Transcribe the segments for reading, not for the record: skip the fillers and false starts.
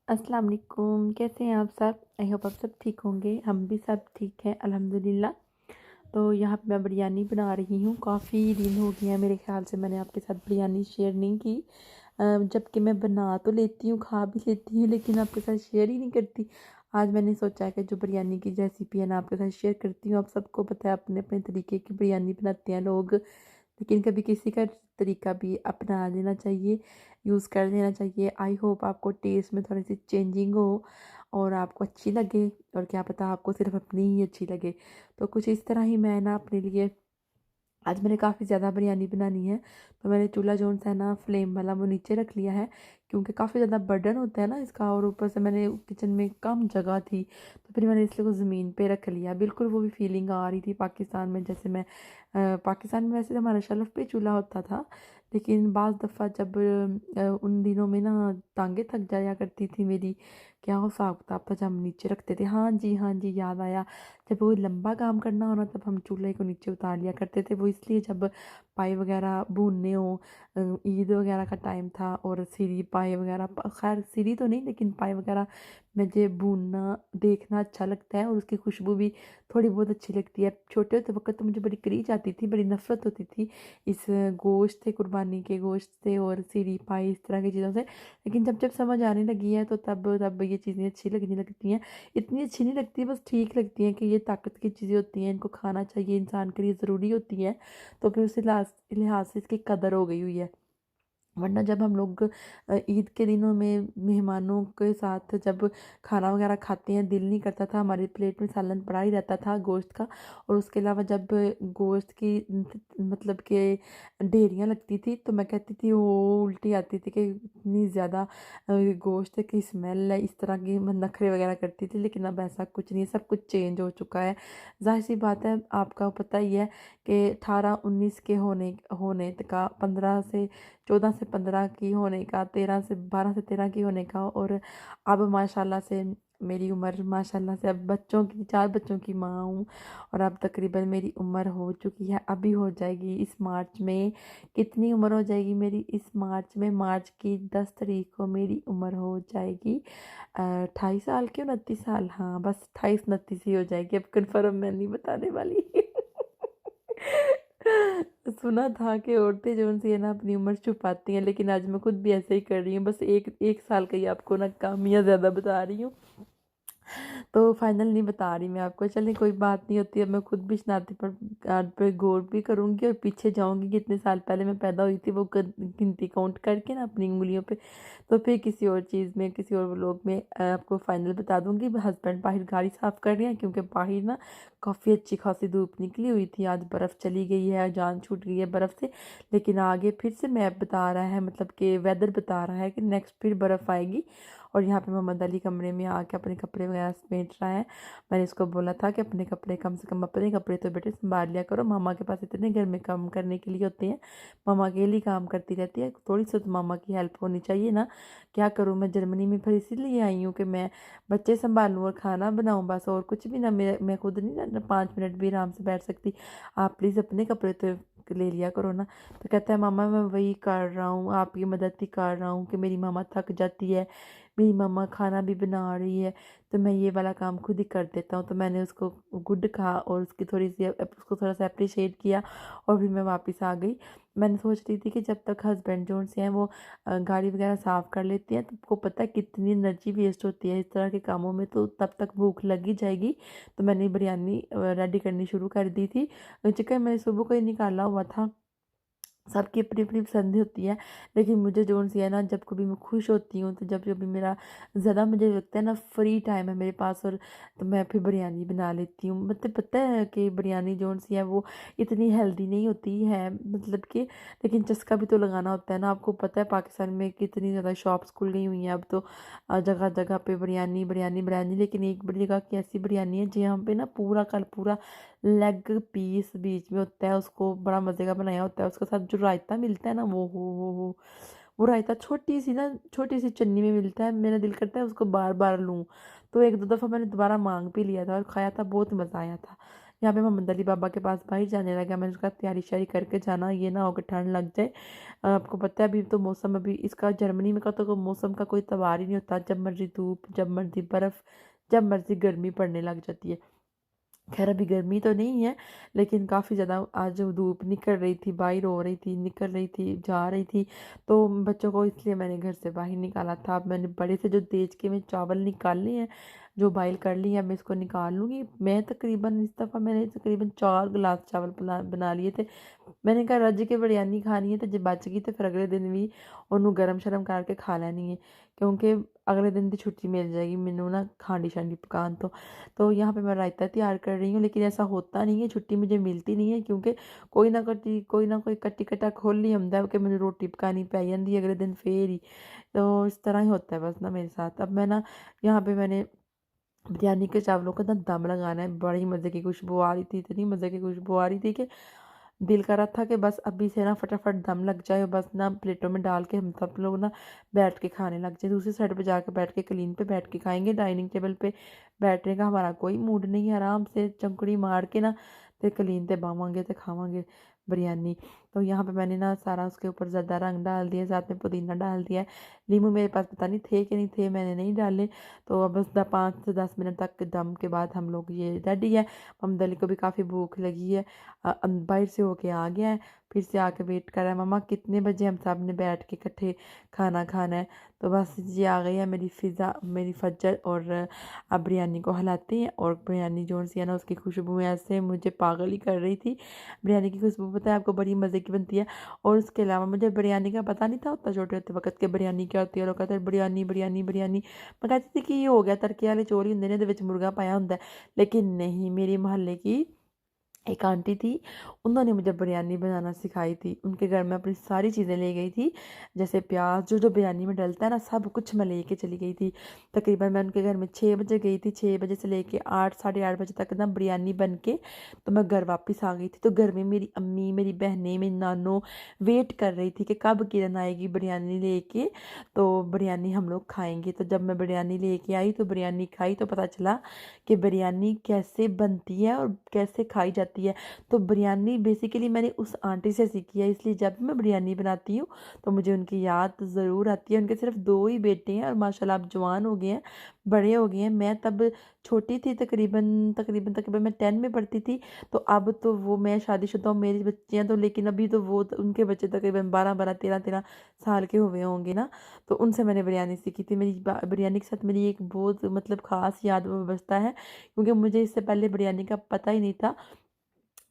अस्सलाम वालेकुम, कैसे हैं आप सब? आई होप आप सब ठीक होंगे। हम भी सब ठीक हैं अल्हम्दुलिल्लाह। तो यहाँ पे मैं बिरयानी बना रही हूँ। काफ़ी दिन हो गए हैं मेरे ख़्याल से मैंने आपके साथ बिरयानी शेयर नहीं की। जबकि मैं बना तो लेती हूँ, खा भी लेती हूँ, लेकिन आपके साथ शेयर ही नहीं करती। आज मैंने सोचा है कि जो बिरयानी की रेसिपी है ना आपके साथ शेयर करती हूँ। आप सबको पता है अपने अपने तरीके की बिरयानी बनाते हैं लोग, लेकिन कभी किसी का तरीका भी अपना लेना चाहिए, यूज़ कर लेना चाहिए। आई होप आपको टेस्ट में थोड़ी सी चेंजिंग हो और आपको अच्छी लगे, और क्या पता आपको सिर्फ अपनी ही अच्छी लगे। तो कुछ इस तरह ही मैं ना अपने लिए आज मैंने काफ़ी ज़्यादा बिरयानी बनानी है। तो मैंने चूल्हा जो सा है ना फ्लेम वाला वो नीचे रख लिया है, क्योंकि काफ़ी ज़्यादा बर्डन होता है ना इसका, और ऊपर से मैंने किचन में कम जगह थी, तो फिर मैंने इसलिए को ज़मीन पे रख लिया। बिल्कुल वो भी फीलिंग आ रही थी पाकिस्तान में, जैसे मैं पाकिस्तान में वैसे तो हमारा शेल्फ पे चूल्हा होता था, लेकिन बाज़ दफ़ा जब उन दिनों में ना टांगें थक जाया करती थी मेरी, क्या हिसाब किताब था जब हम नीचे रखते थे। हाँ जी, हाँ जी, याद आया। जब कोई लंबा काम करना हो ना तब हम चूल्हे को नीचे उतार लिया करते थे। वो इसलिए जब पाई वगैरह भूनने हो, ईद वगैरह का टाइम था और सीरी पाई वगैरह, खैर सीरी तो नहीं लेकिन पाई वगैरह मुझे भूनना देखना अच्छा लगता है, और उसकी खुशबू भी थोड़ी बहुत अच्छी लगती है। छोटे होते वक्त तो मुझे बड़ी क्रीज आती थी, बड़ी नफरत होती थी इस गोश्त से, कुर्बानी के गोश्त से और सीरी पाई इस तरह की चीज़ों से। लेकिन जब जब समझ आने लगी है तो तब तब ये चीज़ें अच्छी लगने लगती हैं। इतनी अच्छी नहीं लगती, बस ठीक लगती हैं कि ये ताकत की चीज़ें होती हैं, इनको खाना चाहिए, इंसान के लिए ज़रूरी होती हैं। तो फिर उस लिहाज से इसकी कदर हो गई हुई है। वरना जब हम लोग ईद के दिनों में मेहमानों के साथ जब खाना वगैरह खाते हैं, दिल नहीं करता था, हमारी प्लेट में सालन पड़ा ही रहता था गोश्त का। और उसके अलावा जब गोश्त की मतलब कि ढेरियाँ लगती थी तो मैं कहती थी वो उल्टी आती थी कि इतनी ज़्यादा गोश्त की स्मेल है, इस तरह की मैं नखरे वगैरह करती थी। लेकिन अब ऐसा कुछ नहीं है, सब कुछ चेंज हो चुका है। जाहिर सी बात है, आपका पता ही है कि 18-19 के होने का, 15 से 14 से 15 की होने का, 12 से 13 की होने का, और अब माशाल्लाह से मेरी उम्र माशाल्लाह से अब 4 बच्चों की माँ हूँ, और अब तकरीबन मेरी उम्र हो चुकी है, अभी हो जाएगी इस मार्च में। कितनी उम्र हो जाएगी मेरी इस मार्च में? मार्च की 10 तारीख को मेरी उम्र हो जाएगी 28 साल की, 29 साल, हाँ बस 28-29 ही हो जाएगी, अब कन्फर्म मैं नहीं बताने वाली। सुना था कि औरतें जो उनसे है ना अपनी उम्र छुपाती हैं, लेकिन आज मैं खुद भी ऐसे ही कर रही हूँ, बस एक एक साल का ही आपको ना कमियाँ ज़्यादा बता रही हूँ। तो फाइनल नहीं बता रही मैं आपको, चलिए कोई बात नहीं होती। अब मैं खुद भी शनाख्ती पर कार्ड पे गौर भी करूँगी और पीछे जाऊँगी कितने साल पहले मैं पैदा हुई थी, वो गिनती काउंट करके ना अपनी उंगलियों पे। तो फिर किसी और चीज़ में, किसी और व्लॉग में आपको फाइनल बता दूँगी। हस्बैंड बाहर गाड़ी साफ़ कर रहे हैं, क्योंकि बाहर ना काफ़ी अच्छी खासी धूप निकली हुई थी। आज बर्फ़ चली गई है, जान छूट गई है बर्फ़ से, लेकिन आगे फिर से मैप बता रहा है, मतलब कि वेदर बता रहा है कि नेक्स्ट फिर बर्फ़ आएगी। और यहाँ पे मोहम्मद अली कमरे में आके अपने कपड़े वगैरह समेट रहा है। मैंने इसको बोला था कि अपने कपड़े कम से कम, अपने कपड़े तो बेटे संभाल लिया करो, मामा के पास इतने घर में काम करने के लिए होते हैं, मामा अकेली काम करती रहती है, थोड़ी सी तो मामा की हेल्प होनी चाहिए ना। क्या करूँ मैं जर्मनी में फिर इसीलिए आई हूँ कि मैं बच्चे संभालूँ और खाना बनाऊँ, बस और कुछ भी ना। मैं खुद नहीं ना 5 मिनट भी आराम से बैठ सकती। आप प्लीज़ अपने कपड़े तो ले लिया करो ना। तो कहता है मामा मैं वही कर रहा हूँ, आपकी मदद ही कर रहा हूँ कि मेरी मामा थक जाती है, मेरी मम्मा खाना भी बना रही है, तो मैं ये वाला काम खुद ही कर देता हूँ। तो मैंने उसको गुड कहा और उसकी थोड़ी सी उसको थोड़ा सा अप्रिशिएट किया, और फिर मैं वापस आ गई। मैंने सोच रही थी कि जब तक हस्बैंड जो से हैं वो गाड़ी वगैरह साफ़ कर लेती हैं, तो आपको पता है कितनी एनर्जी वेस्ट होती है इस तरह के कामों में, तो तब तक भूख लगी जाएगी। तो मैंने बिरयानी रेडी करनी शुरू कर दी थी। चिकन मैंने सुबह को ही निकाला हुआ था। सबकी अपनी अपनी पसंद होती है, लेकिन मुझे जो सी है ना, जब कभी मैं खुश होती हूँ, तो जब कभी मेरा ज़्यादा मुझे लगता है ना फ्री टाइम है मेरे पास, और तो मैं फिर बिरयानी बना लेती हूँ। मतलब पता है कि बिरयानी जो सी है वो इतनी हेल्दी नहीं होती है, मतलब कि, लेकिन चस्का भी तो लगाना होता है ना। आपको पता है पाकिस्तान में कितनी ज़्यादा शॉप्स खुल गई हुई हैं अब तो, जगह जगह पे बिरयानी बिरयानी बिरयानी। लेकिन एक बड़ी जगह की ऐसी बिरयानी है जहाँ पे ना पूरा कल पूरा लेग पीस बीच में होता है, उसको बड़ा मज़े का बनाया होता है। उसके साथ जो रायता मिलता है ना, वो वो रायता छोटी सी ना, छोटी सी चन्नी में मिलता है। मेरा दिल करता है उसको बार बार लूँ। तो एक दो दफ़ा मैंने दोबारा मांग भी लिया था और खाया था, बहुत मज़ा आया था। यहाँ पे मोहम्मद अली बाबा के पास बाहर जाने लगा। मैंने उसका तैयारी शारी करके जाना, ये ना हो कि ठंड लग जाए। आपको पता है अभी तो मौसम, अभी इसका जर्मनी में का तो मौसम का कोई तवार ही नहीं होता। जब मर्जी धूप, जब मर्जी बर्फ़, जब मर्जी गर्मी पड़ने लग जाती है। खैर अभी गर्मी तो नहीं है, लेकिन काफ़ी ज़्यादा आज धूप निकल रही थी, बाहर हो रही थी, निकल रही थी, जा रही थी। तो बच्चों को इसलिए मैंने घर से बाहर निकाला था। अब मैंने बड़े से जो देज के में चावल निकालने हैं, जो बॉयल कर लिए, अब मैं इसको निकाल लूँगी। मैं तकरीबन इस दफ़ा मैंने तकरीबन 4 गिलास चावल बना लिए थे। मैंने कहा रज के बिरयानी खानी है तो जे बच गई तो फिर अगले दिन भी ਉਹਨੂੰ गरम शरम करके खा लैनी है, क्योंकि अगले दिन की छुट्टी मिल जाएगी मैनू ना खांडी शांडी पकान तो यहाँ पे मैं रायता तैयार कर रही हूँ। लेकिन ऐसा होता नहीं है, छुट्टी मुझे मिलती नहीं है, क्योंकि कोई ना कोई कट्टी कट्टा खोल ही आंदा कि मैंने रोटी पकानी पै जाती है अगले दिन फिर ही। तो इस तरह ही होता है बस ना मेरे साथ। अब मैं ना यहाँ पे मैंने बिरयानी के चावलों का ना दम लगाना है। बड़ी मज़े की खुशबू आ रही थी, इतनी मज़े की खुशबू आ रही थी कि दिल कर रहा था कि बस अभी से ना फटाफट दम लग जाए, बस ना प्लेटों में डाल के हम सब लोग ना बैठ के खाने लग जाए। दूसरी साइड पे जाके बैठ के क्लीन पे बैठ के खाएंगे। डाइनिंग टेबल पे बैठने का हमारा कोई मूड नहीं है। आराम से चंकुड़ी मार के ना ते क्लीन ते बावांगे ते खावांगे बिरयानी। तो यहाँ पे मैंने ना सारा उसके ऊपर ज़्यादा रंग डाल दिया, साथ में पुदीना डाल दिया है। नींबू मेरे पास पता नहीं थे कि नहीं थे, मैंने नहीं डाले। तो अब बस 5 से 10 मिनट तक दम के बाद हम लोग ये रेडी है। ममदली को भी काफ़ी भूख लगी है, बाहर से होके आ गया है, फिर से आके वेट कर रहा है मम्मा कितने बजे हम सब ने बैठ के इकट्ठे खाना खाना है। तो बस ये आ गई है मेरी फ़िज़ा, मेरी फज्जल। और अब बिरयानी को हिलाते हैं। और बिरयानी जो सी है ना उसकी खुशबू में ऐसे मुझे पागल ही कर रही थी। बिरयानी की खुशबू पता है आपको बड़ी मज़े की बनती है। और उसके अलावा मुझे बिरयानी का पता नहीं था होता छोटे होते वक्त के बिरयानी क्या होती है। लोग कहते हैं बिरयानी बिरयानी बिरयानी, मैं कहती थी कि ये हो गया तड़के वाले चौल ही होंगे ने मुर्गा पाया होंगे। लेकिन नहीं, मेरी मोहल्ले की एक आंटी थी, उन्होंने मुझे बिरयानी बनाना सिखाई थी। उनके घर में अपनी सारी चीज़ें ले गई थी, जैसे प्याज जो जो बिरयानी में डलता है ना सब कुछ मैं लेके चली गई थी। तकरीबन मैं उनके घर में 6 बजे गई थी। 6 बजे से लेके 8 साढ़े 8 बजे तक ना बिरयानी बन के तो मैं घर वापस आ गई थी। तो घर में मेरी अम्मी, मेरी बहनें, मेरी नानो वेट कर रही थी कि कब किरण आएगी बिरयानी लेके, तो बिरयानी हम लोग खाएंगे। तो जब मैं बिरयानी लेके आई तो बिरयानी खाई तो पता चला कि बिरयानी कैसे बनती है और कैसे खाई जाती है। तो बिरयानी बेसिकली मैंने उस आंटी से सीखी है, इसलिए जब भी मैं बिरयानी बनाती हूँ तो मुझे उनकी याद ज़रूर आती है। उनके सिर्फ 2 ही बेटे हैं और माशाल्लाह अब जवान हो गए हैं, बड़े हो गए हैं। मैं तब छोटी थी, तकरीबन मैं 10 में पढ़ती थी। तो अब तो वो, मैं शादीशुदा हूँ, मेरी बच्चे हैं, तो लेकिन अभी तो वो उनके बच्चे तकरीबन 12 13 साल के हुए होंगे ना। तो उनसे मैंने बिरयानी सीखी थी। मेरी बिरयानी के साथ मेरी एक बहुत मतलब ख़ास याद वो बसता है, क्योंकि मुझे इससे पहले बिरयानी का पता ही नहीं था।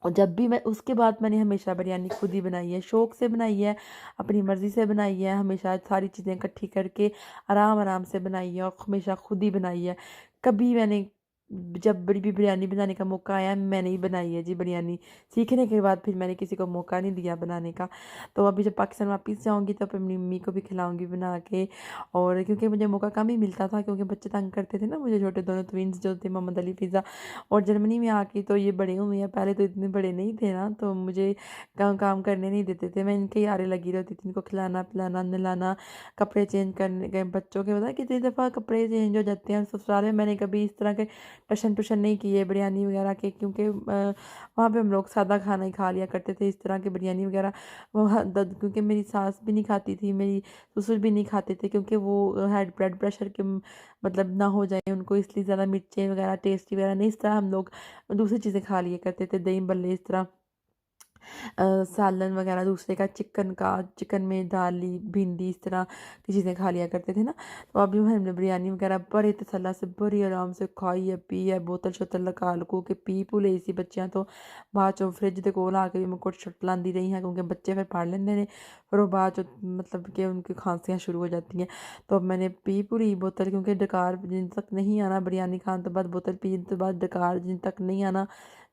और जब भी मैं, उसके बाद मैंने हमेशा बिरयानी खुद ही बनाई है, शौक़ से बनाई है, अपनी मर्ज़ी से बनाई है। हमेशा सारी चीज़ें इकट्ठी करके आराम आराम से बनाई है और हमेशा खुद ही बनाई है। कभी मैंने, जब बड़ी भी बिरयानी बनाने का मौका आया मैंने ही बनाई है जी बिरयानी। सीखने के बाद फिर मैंने किसी को मौका नहीं दिया बनाने का। तो अभी जब पाकिस्तान वापस जाऊँगी तो अपनी मम्मी को भी खिलाऊँगी बना के। और क्योंकि मुझे मौका कम ही मिलता था, क्योंकि बच्चे तंग करते थे ना मुझे, छोटे दोनों ट्विन्स जो थे मोहम्मद अली फ़िज़ा। और जर्मनी में आके तो ये बड़े हुए हैं, पहले तो इतने बड़े नहीं थे ना, तो मुझे काम करने नहीं देते थे। मैं इनके आरे लगी रहती थी, इनको खिलाना पिलाना नहलाना, कपड़े चेंज करने के। बच्चों के पता है कितनी दफ़ा कपड़े चेंज हो जाते हैं। ससुराल में मैंने कभी इस तरह के टशन टुशन नहीं किए बिरयानी वगैरह के, क्योंकि वहाँ पे हम लोग सादा खाना ही खा लिया करते थे। इस तरह के बिरयानी वगैरह क्योंकि मेरी सास भी नहीं खाती थी, मेरी ससुर भी नहीं खाते थे, क्योंकि वो हाई ब्लड प्रेशर के मतलब ना हो जाए उनको, इसलिए ज़्यादा मिर्चें वगैरह टेस्टी वगैरह नहीं। इस तरह हम लोग दूसरी चीज़ें खा लिया करते थे, दही बल्ले इस तरह, सालन वगैरह दूसरे का, चिकन में दाल ली, भिंडी, इस तरह की चीज़ें खा लिया करते थे ना। तो अभी हमने बिरयानी वगैरह बड़े तसल्ला से बड़ी आराम से खाई है, पी है, बोतल शोतल लगा लुकू के पी पू ਲਈ ਸੀ ਬੱਚਿਆਂ ਤੋਂ। ਬਾਅਦ ਚੋਂ फ्रिज ਦੇ ਕੋਲ ਆ ਕੇ ਵੀ ਮੈਂ ਕੁੱਟ ਛੁੱਟ ਲਾਉਂਦੀ ਰਹੀ ਹਾਂ, क्योंकि बच्चे फिर पढ़ लेंगे ने। फिर वो बाद चो मतलब कि उनकी खांसियाँ शुरू हो जाती हैं। तो अब मैंने पी पूरी बोतल, क्योंकि डकार जिन तक नहीं आना बिरयानी खाने तो बाद, बोतल पीने तो बाद डकार जिन तक नहीं आना,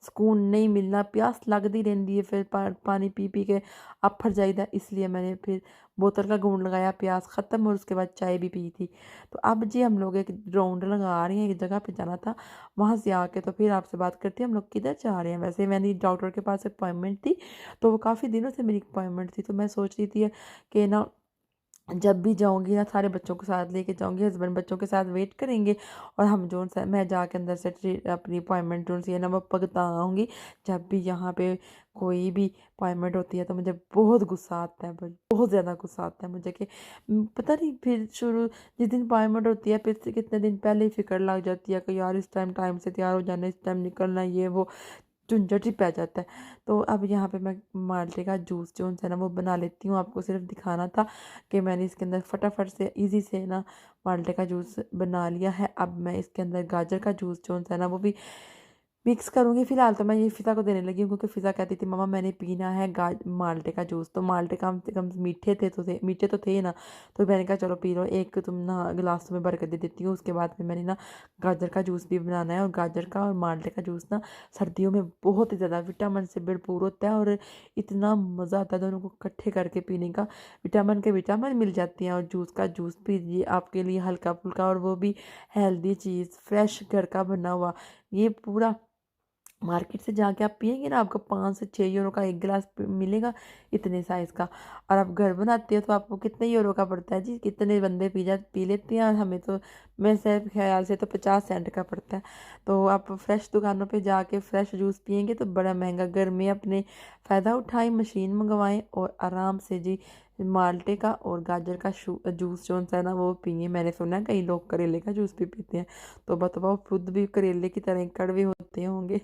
सुकून नहीं मिलना, प्यास लगती रहती है, फिर पानी पी पी के अफर जाइदा। इसलिए मैंने फिर बोतल का घूंट लगाया, प्यास ख़त्म, और उसके बाद चाय भी पी थी। तो अब जी हम लोग एक राउंड लगा रही हैं, एक जगह पे जाना था, वहाँ से आके तो फिर आपसे बात करती हैं हम लोग किधर जा रहे हैं। वैसे मैंने डॉक्टर के पास अपॉइंटमेंट थी, तो वो काफ़ी दिनों से मेरी अपॉइंटमेंट थी, तो मैं सोच रही थी कि ना जब भी जाऊँगी ना सारे बच्चों को साथ लेके जाऊँगी, हस्बैंड बच्चों के साथ वेट करेंगे और हम जो सा मैं जाके अंदर से अपनी अपॉइंटमेंट जो सी है ना वो भुगता आऊँगी। जब भी यहाँ पे कोई भी अपॉइंटमेंट होती है तो मुझे बहुत गुस्सा आता है, बहुत ज़्यादा गुस्सा आता है मुझे कि पता नहीं फिर शुरू जिस दिन अपॉइंटमेंट होती है फिर से कितने दिन पहले ही फ़िक्र लग जाती है कि यार इस टाइम से तैयार हो जाना, इस टाइम निकलना, ये वो झंझट ही पै जाता है। तो अब यहाँ पे मैं माल्टे का जूस जो है ना वो बना लेती हूँ। आपको सिर्फ दिखाना था कि मैंने इसके अंदर फटाफट से ईज़ी से ना माल्टे का जूस बना लिया है। अब मैं इसके अंदर गाजर का जूस जो है ना वो भी मिक्स करूँगी। फ़िलहाल तो मैं ये फ़िज़ा को देने लगी हूँ क्योंकि फ़िज़ा कहती थी मम्मा मैंने पीना है माल्टे का जूस। तो माल्टे कम से कम मीठे तो थे ना। तो मैंने कहा चलो पी लो, एक तुम ना गिलास तुम्हें भर के दे देती हूँ। उसके बाद फिर मैंने ना गाजर का जूस भी बनाना है और गाजर का और माल्टे का जूस ना सर्दियों में बहुत ही ज़्यादा विटामिन से भरपूर होता है और इतना मज़ा आता है दोनों को इकट्ठे करके पीने का। विटामिन के विटामिन मिल जाती हैं और जूस का जूस पीजिए, आपके लिए हल्का-फुल्का और वो भी हेल्दी चीज़, फ्रेश घर का बना हुआ। ये पूरा मार्केट से जाके आप पिएँगे ना आपको 5 से 6 यूरो का 1 गिलास मिलेगा इतने साइज़ का। और आप घर बनाते हो तो आपको कितने यूरो का पड़ता है जी? कितने बंदे पी लेते हैं और हमें तो मेरे से ख़्याल से तो 50 सेंट का पड़ता है। तो आप फ्रेश दुकानों पे जाके फ्रेश जूस पिएँगे तो बड़ा महँगा, घर में अपने फ़ायदा उठाएँ, मशीन मंगवाएँ और आराम से जी माल्टे का और गाजर का जूस जो है ना वो पिएँ। मैंने सुना है कई लोग करेले का जूस भी पीते हैं। तो बताओ खुद भी करेले की तरह कड़वे होते होंगे।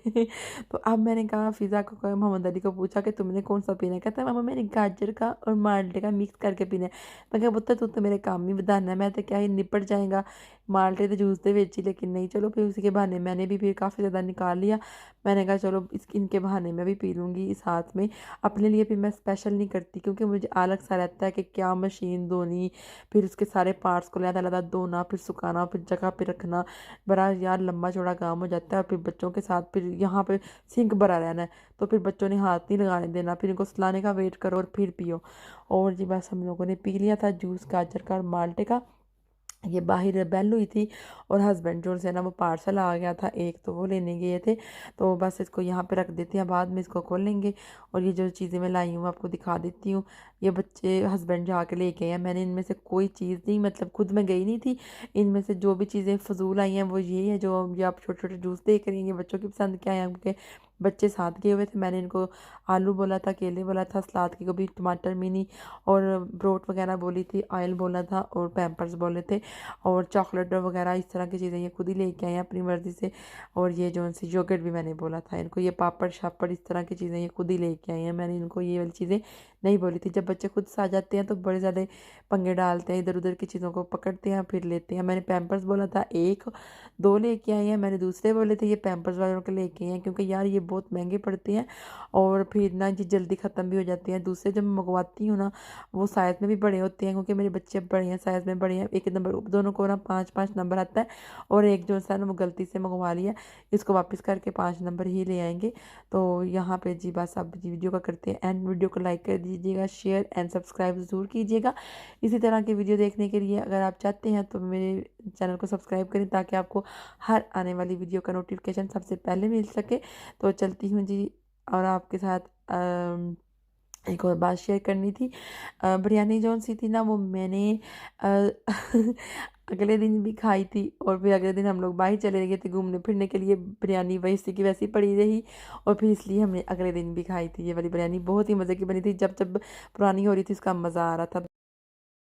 तो अब मैंने कहा फ़िज़ा को मोहम्मद अली को पूछा कि तुमने कौन सा पीना है? कहता है मामा मैंने गाजर का और माल्टे का मिक्स करके पीना है। मैं कहा पुत्तर तू तो मेरे काम ही ਵਧਾਉਣਾ है, मैं तो क्या ही निपट जाएगा माल्टे के जूस दे विच ही। लेकिन नहीं, चलो फिर उसी के बहाने मैंने भी फिर काफ़ी ज़्यादा निकाल लिया। मैंने कहा चलो इनके बहाने मैं भी पी लूँगी साथ में। अपने लिए फिर मैं स्पेशल नहीं करती क्योंकि मुझे आलस सा रहता है कि क्या मशीन धोनी, फिर उसके सारे पार्ट्स को अलग-अलग धोना, फिर सुखाना, फिर जगह पे रखना। बड़ा यार लंबा चौड़ा काम हो जाता है और फिर बच्चों के साथ फिर यहाँ पे सिंक भरा रहना है। तो फिर बच्चों ने हाथ नहीं लगाने देना, फिर इनको सुलाने का वेट करो और फिर पियो। और जी बस हम लोगों ने पी लिया था जूस गाजर का और माल्टे का। ये बाहर बेल हुई थी और हस्बैंड जो है ना वो पार्सल आ गया था एक, तो वो लेने गए थे। तो बस इसको यहाँ पे रख देते हैं, बाद में इसको खोल लेंगे। और ये जो चीज़ें मैं लाई हूँ आपको दिखा देती हूँ। ये बच्चे हस्बैंड जाके लेके आए हैं, मैंने इनमें से कोई चीज़ नहीं, मतलब खुद मैं गई नहीं थी। इनमें से जो भी चीज़ें फजूल आई हैं वो ये है जो ये आप छोटे छोटे जूस देख रही हैं, ये बच्चों की पसंद क्या है क्योंकि बच्चे साथ गए हुए थे। मैंने इनको आलू बोला था, केले बोला था, सलाद की गोभी, टमाटर मिनी और ब्रोट वगैरह बोली थी, ऑयल बोला था और पैम्पर्स बोले थे और चॉकलेट वगैरह इस तरह की चीज़ें ये खुद ही लेके आए हैं अपनी मर्ज़ी से। और ये जो उनसे योगर्ट भी मैंने बोला था इनको, ये पापड़ शापड़ इस तरह की चीज़ें ये खुद ही लेके आए हैं। मैंने इनको ये वाली चीज़ें नहीं बोली थी। जब बच्चे खुद से आ जाते हैं तो बड़े ज़्यादा पंगे डालते हैं, इधर उधर की चीज़ों को पकड़ते हैं फिर लेते हैं। मैंने पैम्पर्स बोला था 1, 2 लेके आए हैं। मैंने दूसरे बोले थे ये पैम्पर्स वालों के लेके आए हैं क्योंकि यार ये बहुत महंगे पड़ते हैं और फिर ना ये जल्दी ख़त्म भी हो जाते हैं। दूसरे जब मैं मंगवाती हूँ ना वो साइज़ में भी बड़े होते हैं क्योंकि मेरे बच्चे बड़े हैं, साइज़ में बड़े हैं। एक नंबर दोनों को ना 5-5 नंबर आता है और एक जो है ना वो गलती से मंगवा लिया, इसको वापस करके 5 नंबर ही ले आएंगे। तो यहाँ पे जी बस अब जी वीडियो का करते हैं एंड। वीडियो को लाइक कर दीजिएगा, शेयर एंड सब्सक्राइब ज़रूर कीजिएगा। इसी तरह की वीडियो देखने के लिए अगर आप चाहते हैं तो मेरे चैनल को सब्सक्राइब करें ताकि आपको हर आने वाली वीडियो का नोटिफिकेशन सबसे पहले मिल सके। तो चलती हूँ जी और आपके साथ एक और बात शेयर करनी थी। बिरयानी जौन सी थी ना वो मैंने अ, अगले दिन भी खाई थी और फिर अगले दिन हम लोग बाहर चले गए थे घूमने फिरने के लिए। बिरयानी वैसी की वैसी पड़ी रही और फिर इसलिए हमने अगले दिन भी खाई थी। ये वाली बिरयानी बहुत ही मज़े की बनी थी, जब जब पुरानी हो रही थी उसका मज़ा आ रहा था।